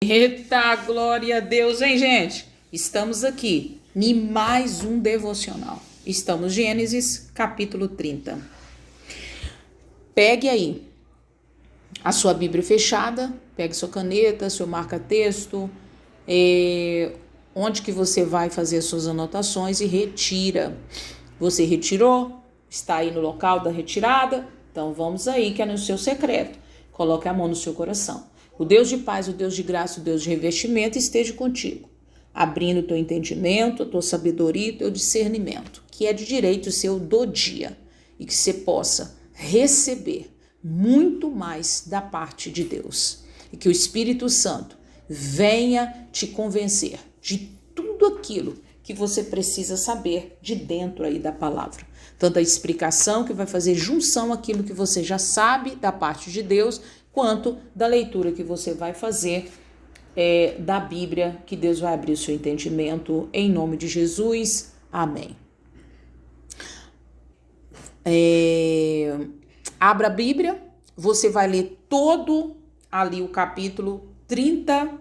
Eita, glória a Deus, hein, gente? Estamos aqui em mais um devocional. Estamos em Gênesis, capítulo 30. Pegue aí a sua Bíblia fechada, pegue sua caneta, seu marca-texto, onde que você vai fazer as suas anotações e retira. Você retirou? Está aí no local da retirada? Então vamos aí, que é no seu secreto. Coloque a mão no seu coração. O Deus de paz, o Deus de graça, o Deus de revestimento esteja contigo, abrindo o teu entendimento, a tua sabedoria e o teu discernimento, que é de direito seu do dia, e que você possa receber muito mais da parte de Deus. E que o Espírito Santo venha te convencer de tudo aquilo que você precisa saber de dentro aí da palavra. Tanto a explicação que vai fazer junção aquilo que você já sabe da parte de Deus, quanto da leitura que você vai fazer da Bíblia, que Deus vai abrir o seu entendimento, em nome de Jesus. Amém. Abra a Bíblia, você vai ler todo ali o capítulo 30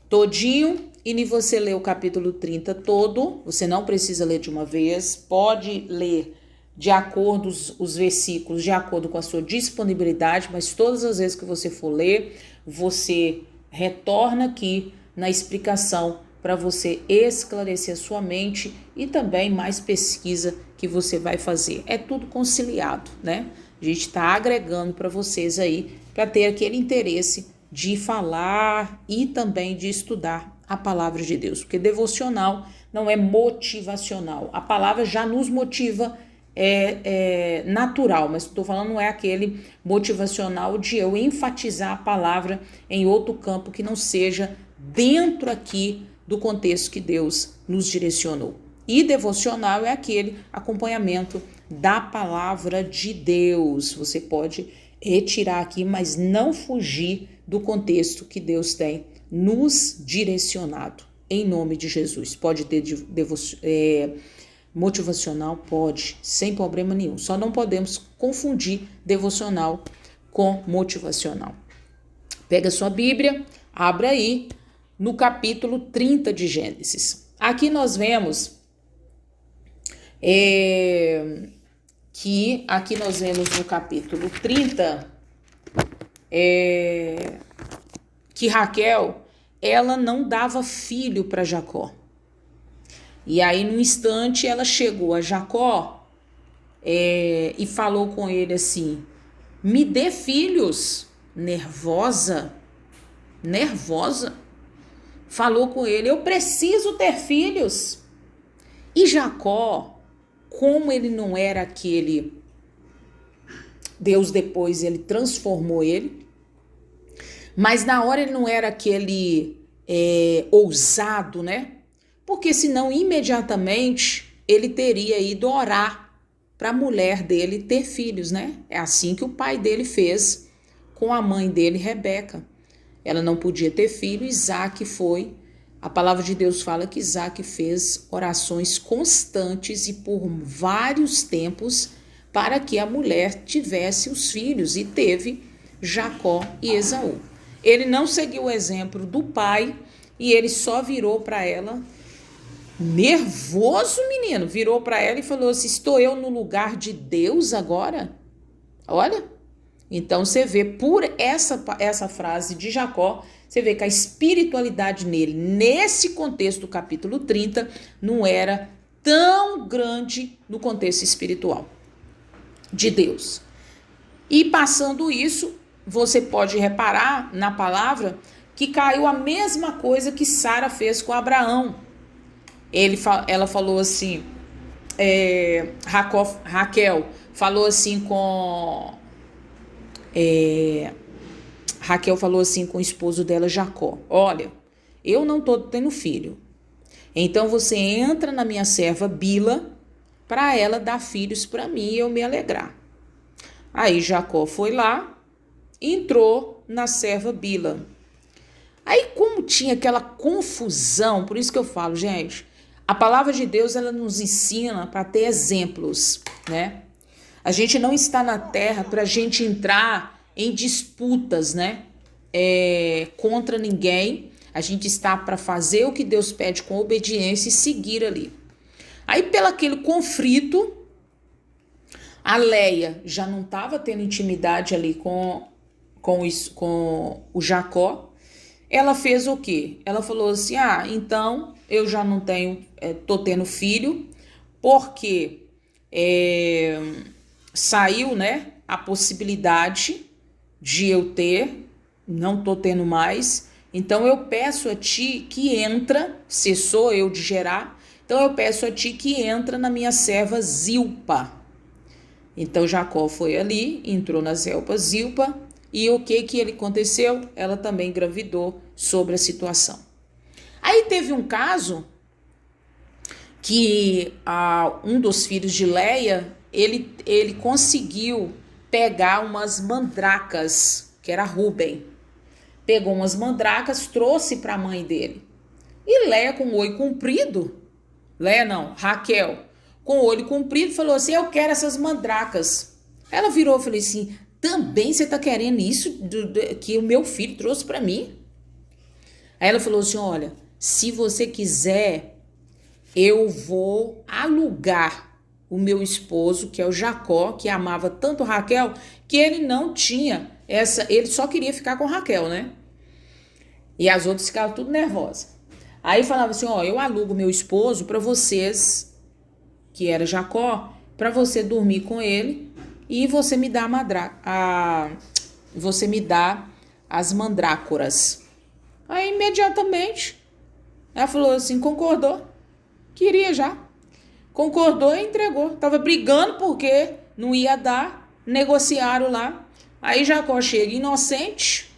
todinho, e nem você lê o capítulo 30 todo, você não precisa ler de uma vez, pode ler de acordo os versículos, de acordo com a sua disponibilidade, mas todas as vezes que você for ler, você retorna aqui na explicação para você esclarecer a sua mente e também mais pesquisa que você vai fazer. É tudo conciliado, né? A gente está agregando para vocês aí, para ter aquele interesse de falar e também de estudar a palavra de Deus, porque devocional não é motivacional. A palavra já nos motiva, é natural, mas estou falando não é aquele motivacional de eu enfatizar a palavra em outro campo que não seja dentro aqui do contexto que Deus nos direcionou. E devocional é aquele acompanhamento da palavra de Deus. Você pode retirar aqui, mas não fugir do contexto que Deus tem nos direcionado, em nome de Jesus. Pode ter motivacional? Pode, sem problema nenhum. Só não podemos confundir devocional com motivacional. Pega a sua Bíblia, abra aí no capítulo 30 de Gênesis. Aqui nós vemos no capítulo 30 que Raquel, ela não dava filho para Jacó. E aí, no instante, ela chegou a Jacó e falou com ele assim: me dê filhos. Nervosa. Falou com ele: eu preciso ter filhos. E Jacó, como ele não era aquele, Deus depois ele transformou ele, mas na hora ele não era aquele ousado, né? Porque senão imediatamente ele teria ido orar para a mulher dele ter filhos, né? É assim que o pai dele fez com a mãe dele, Rebeca. Ela não podia ter filho, Isaac foi. A palavra de Deus fala que Isaac fez orações constantes e por vários tempos para que a mulher tivesse os filhos, e teve Jacó e Esaú. Ele não seguiu o exemplo do pai e ele só virou para ela, nervoso menino, virou para ela e falou assim: estou eu no lugar de Deus agora? Olha, então você vê por essa frase de Jacó, você vê que a espiritualidade nele, nesse contexto do capítulo 30, não era tão grande no contexto espiritual de Deus. E passando isso, você pode reparar na palavra que caiu a mesma coisa que Sara fez com Abraão. Ela falou assim, Raquel falou assim Raquel falou assim com o esposo dela, Jacó: olha, eu não estou tendo filho, então você entra na minha serva Bila para ela dar filhos para mim e eu me alegrar. Aí Jacó foi lá, entrou na serva Bila. Aí, como tinha aquela confusão, por isso que eu falo, gente, a palavra de Deus, ela nos ensina para ter exemplos, né? A gente não está na terra para a gente entrar em disputas, né? contra ninguém. A gente está para fazer o que Deus pede com obediência e seguir ali. Aí, pelo aquele conflito, a Leia já não estava tendo intimidade ali com o Jacó. Ela fez o quê? Ela falou assim, então eu já não tenho, tô tendo filho, porque saiu, né, a possibilidade de eu ter, não tô tendo mais, então eu peço a ti que entra, cessou eu de gerar, então eu peço a ti que entra na minha serva Zilpa. Então Jacó foi ali, entrou na serva Zilpa, e o que ele aconteceu? Ela também engravidou sobre a situação. Aí teve um caso que um dos filhos de Leia, ele conseguiu pegar umas mandracas, que era Rúben. Pegou umas mandracas, trouxe para a mãe dele. E Leia, com o olho comprido, Raquel, com o olho comprido, falou assim, eu quero essas mandracas. Ela virou e falou assim, também você tá querendo isso que o meu filho trouxe para mim? Aí ela falou assim, olha, se você quiser, eu vou alugar o meu esposo, que é o Jacó, que amava tanto Raquel, que ele não tinha ele só queria ficar com Raquel, né? E as outras ficavam tudo nervosas. Aí falava assim, eu alugo meu esposo para vocês, que era Jacó, para você dormir com ele e você me dá você me dá as mandrácoras. Aí imediatamente ela falou assim, concordou, queria já, concordou e entregou. Tava brigando porque não ia dar, negociaram lá. Aí Jacó chega inocente,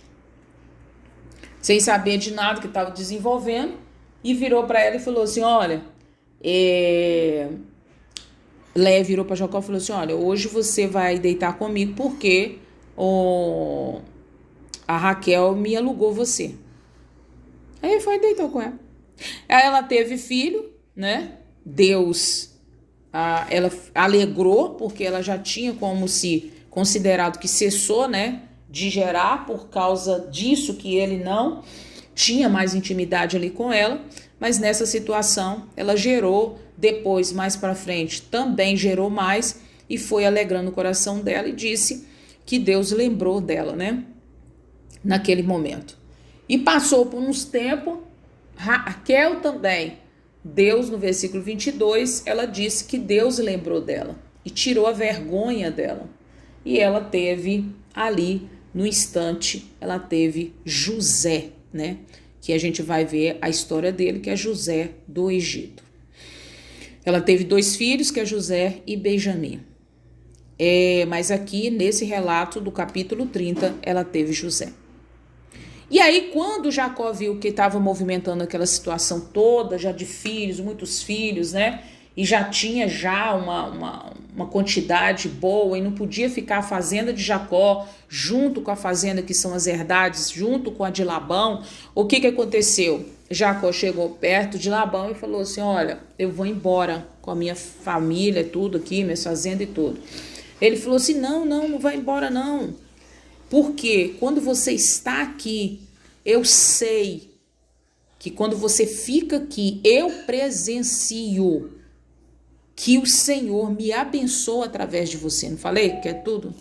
sem saber de nada que estava desenvolvendo, e virou para ela e falou assim, olha, Leia virou para Jacó e falou assim, olha, hoje você vai deitar comigo porque a Raquel me alugou você. Aí foi e deitou com ela. Aí ela teve filho, né? Deus, ela alegrou, porque ela já tinha como se considerado que cessou, né, de gerar por causa disso, que ele não tinha mais intimidade ali com ela, mas nessa situação ela gerou, depois, mais para frente, também gerou mais e foi alegrando o coração dela e disse que Deus lembrou dela, né, naquele momento. E passou por uns tempos, Raquel também, Deus, no versículo 22, ela disse que Deus lembrou dela e tirou a vergonha dela. E ela teve ali, no instante, ela teve José, né? Que a gente vai ver a história dele, que é José do Egito. Ela teve 2 filhos, que é José e Benjamim. Mas aqui, nesse relato do capítulo 30, ela teve José. E aí, quando Jacó viu que estava movimentando aquela situação toda, já de filhos, muitos filhos, né? E já tinha uma quantidade boa e não podia ficar a fazenda de Jacó junto com a fazenda que são as herdades, junto com a de Labão. O que aconteceu? Jacó chegou perto de Labão e falou assim, olha, eu vou embora com a minha família, tudo aqui, minha fazenda e tudo. Ele falou assim, não vai embora não. Porque quando você está aqui, eu sei que quando você fica aqui, eu presencio que o Senhor me abençoa através de você. Não falei que é tudo?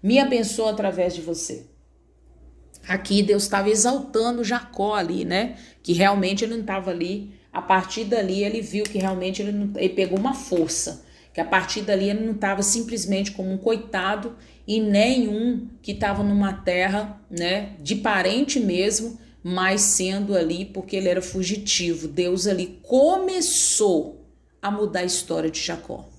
Me abençoa através de você. Aqui Deus estava exaltando Jacó ali, né? Que realmente ele não estava ali. A partir dali ele viu que realmente ele pegou uma força. Que a partir dali ele não estava simplesmente como um coitado e nenhum que estava numa terra, né? De parente mesmo, mas sendo ali porque ele era fugitivo. Deus ali começou a mudar a história de Jacó.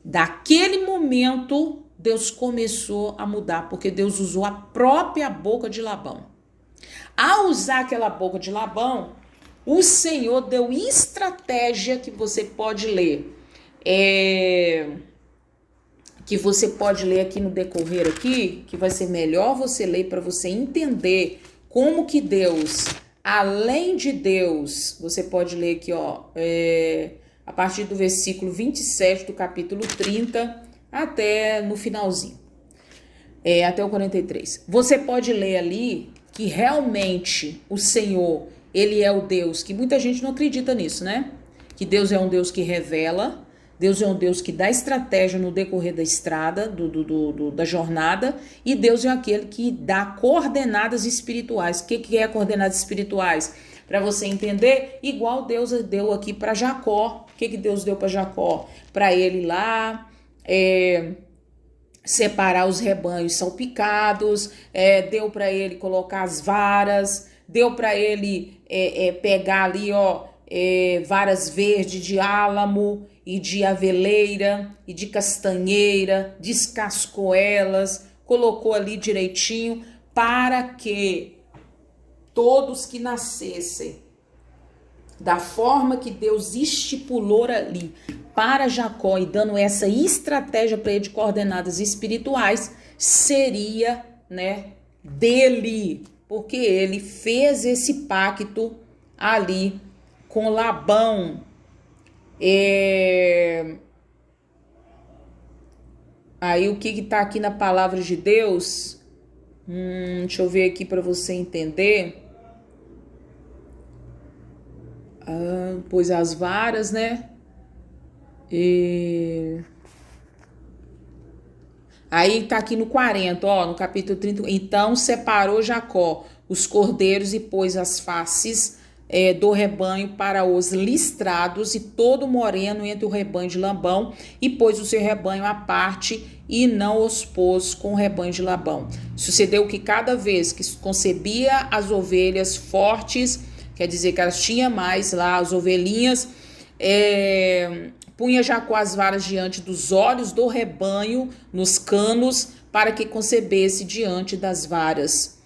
Daquele momento, Deus começou a mudar, porque Deus usou a própria boca de Labão. Ao usar aquela boca de Labão, o Senhor deu estratégia que você pode ler. Que você pode ler aqui no decorrer aqui, que vai ser melhor você ler para você entender como que Deus, além de Deus, você pode ler aqui, a partir do versículo 27 do capítulo 30 até no finalzinho, até o 43. Você pode ler ali que realmente o Senhor, ele é o Deus, que muita gente não acredita nisso, né? Que Deus é um Deus que revela, Deus é um Deus que dá estratégia no decorrer da estrada, da jornada, e Deus é aquele que dá coordenadas espirituais. O que é coordenadas espirituais? Para você entender, igual Deus deu aqui para Jacó. O que Deus deu para Jacó? Para ele lá separar os rebanhos salpicados, deu para ele colocar as varas, deu para ele pegar ali, varas verdes de álamo e de aveleira e de castanheira, descascou elas, colocou ali direitinho para que todos que nascessem da forma que Deus estipulou ali para Jacó e dando essa estratégia para ele de coordenadas espirituais, seria, né, dele, porque ele fez esse pacto ali com Labão. Aí o que tá aqui na palavra de Deus? Deixa eu ver aqui para você entender. Pois as varas, né? Aí tá aqui no 40, no capítulo 30. Então separou Jacó os cordeiros e pôs as faces do rebanho para os listrados e todo moreno entre o rebanho de Labão, e pôs o seu rebanho à parte e não os pôs com o rebanho de Labão. Sucedeu que cada vez que concebia as ovelhas fortes, quer dizer que elas tinham mais lá as ovelhinhas, punha Jacó as varas diante dos olhos do rebanho nos canos para que concebesse diante das varas.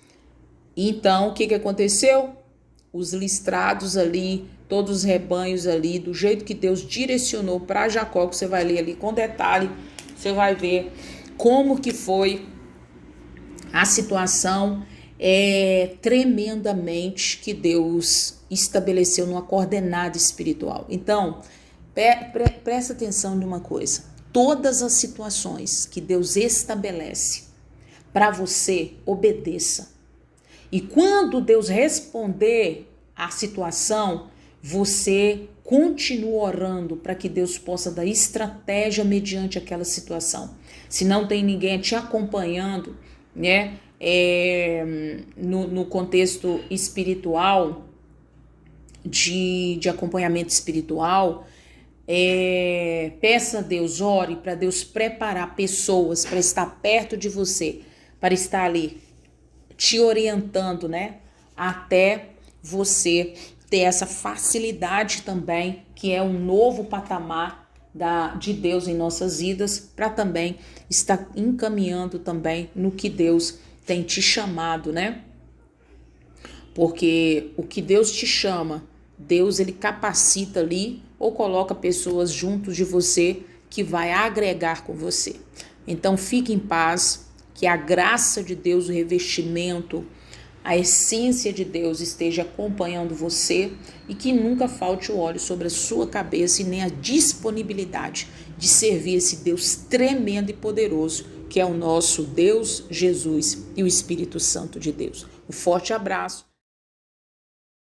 Então o que aconteceu? Os listrados ali, todos os rebanhos ali, do jeito que Deus direcionou para Jacó, que você vai ler ali com detalhe, você vai ver como que foi a situação tremendamente que Deus estabeleceu numa coordenada espiritual. Então, presta atenção numa coisa. Todas as situações que Deus estabelece para você, obedeça. E quando Deus responder a situação, você continua orando para que Deus possa dar estratégia mediante aquela situação. Se não tem ninguém te acompanhando, né, no contexto espiritual, de acompanhamento espiritual, peça a Deus, ore para Deus preparar pessoas para estar perto de você, para estar ali te orientando, né, até você ter essa facilidade também, que é um novo patamar de Deus em nossas vidas, para também estar encaminhando também no que Deus tem te chamado, né? Porque o que Deus te chama, Deus ele capacita ali ou coloca pessoas junto de você que vai agregar com você. Então fique em paz, que a graça de Deus, o revestimento, a essência de Deus esteja acompanhando você e que nunca falte o óleo sobre a sua cabeça e nem a disponibilidade de servir esse Deus tremendo e poderoso que é o nosso Deus, Jesus e o Espírito Santo de Deus. Um forte abraço.